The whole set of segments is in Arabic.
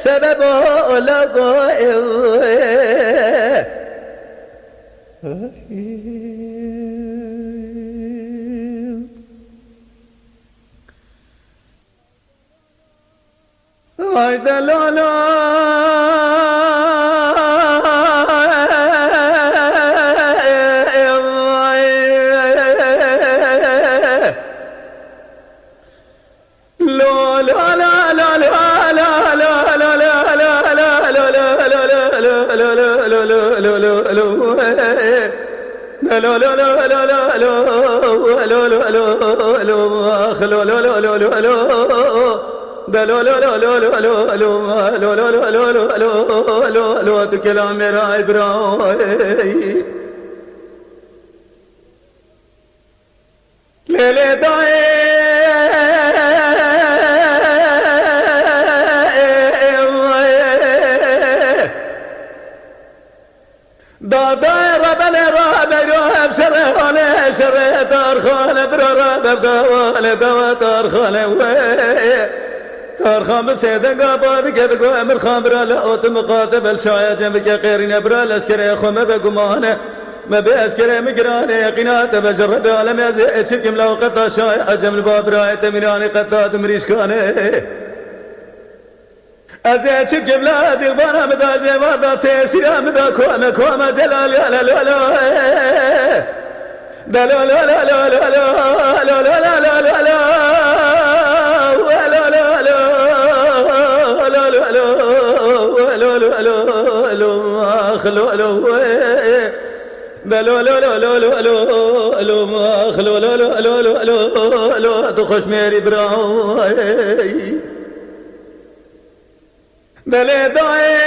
سبب لقائه هيدا لا كلام راي براي ليلة داي دادا ربنا راب شره على شره دار خاله برا راب قوال دوا دار خاله دار خام سيدن قاباد كد قو امر خامر لا اوت مقاتب الشايع جنبك غيرنا برا الاسكر خم بغمانه ما باسكر مقرانه يقينات بجرب عالم ازي تشكم لو قطا شايع جمل باب رايت مناني قطات مريش كانه ازي تشكم لا دي بنا مداجه ودا تسير مدا كوما جلال لا لا لا لا لا لا لا لا لا لا لا لا لا لا خلو لو بلو لو لو لو لو لو لو ما خلو لو لو لو لو لو لو تخش ميري براي بلي داي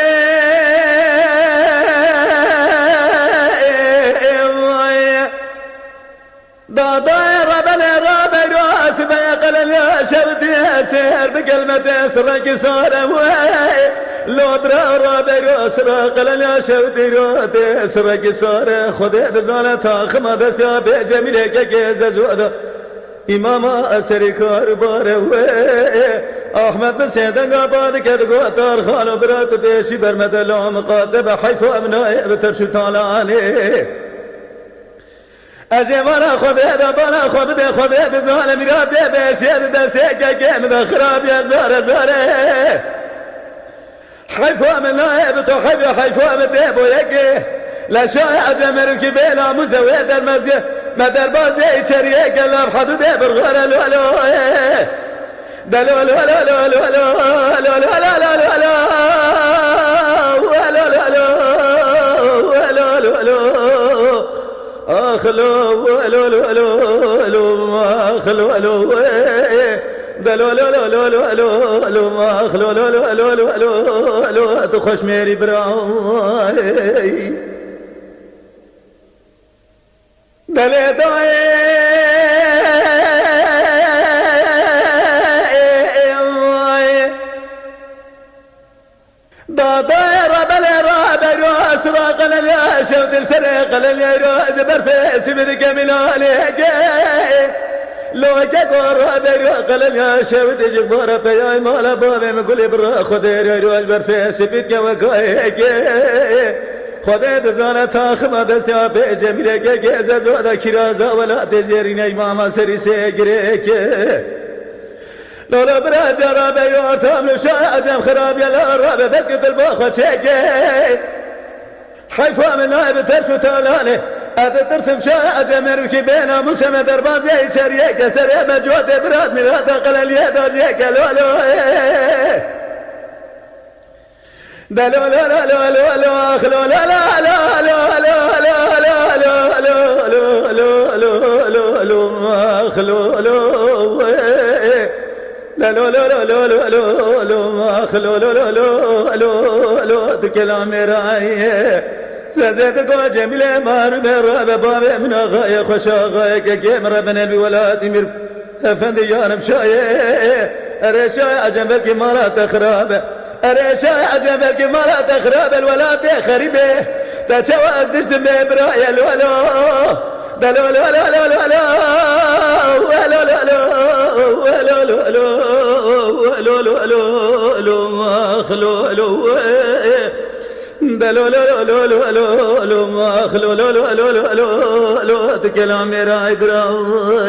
داي ربنا رب راس بيقل يا شودي سير بكلمة سرك صار لو برا رابر سرق لنا شودي راد سرق صار خد زالتا خما دست بجميل كجز زود امام اسر کار بار احمد بسیدن قباد کد گوتار خالو برات بیشی برمد لام قادب حیف امنای بترشو تعالی اجوارا خود بالا خود زال میراد بیشی دسته که مد خراب یا زاره حيفو من نائب تحب حيفو من ديب ويكي لا شايع جمرك بلا مزويد المزيه ما دربازي شريه قلب حدو ديب الغار الولو دلو لو لو لو لو لو لو اخلو لو لو لو اخلو لو دلو لو لو لو لو لو لو ما اخلو لو لو لو لو لو لو تخش ميري براي دلي داي داي ربل راس راقل يا شفت السرق يا راج برفيس بدك من عليك لو جاكور برقل يا شفت جبار في مال بابي مقول برا خدير يا راج برفيس بدك وكايك خديت زالتا خما دستا به جميله گز زودا كرازا ولا تجرين امام سري سيگريك لولا برا جرا بيورتم لشا اجم خراب يا رب بكت الباخ تشيك حيفا من نائب ترشو تالانه اد ترسم شا اجمر كي بينا مسم درباز يشريك سر مجوت براد مراد قلل يد جيك لولو دلو لا لا لا لا لا خلو لا لا لا لا لا لا لا لا لا لا لا لا خلو لا لا لا لا لا لا لا خلو لا لا لا لا تكلام راي زادت قو جميله مار برا باب من غايه خشا غايه كيم ربنا الولاد مر افندي يا مشاي ارشا جنبك مرات خراب ارشا عجبك ما تخرب الولاد خريبه تجاوزت ببرايا الولو دلو لا لا لا لا لا لا لا لا لا لا لو لو لو لو مخلو لو دلو لو لو لو لو لو مخلو لو لو لو لو لو تكلم راي براخ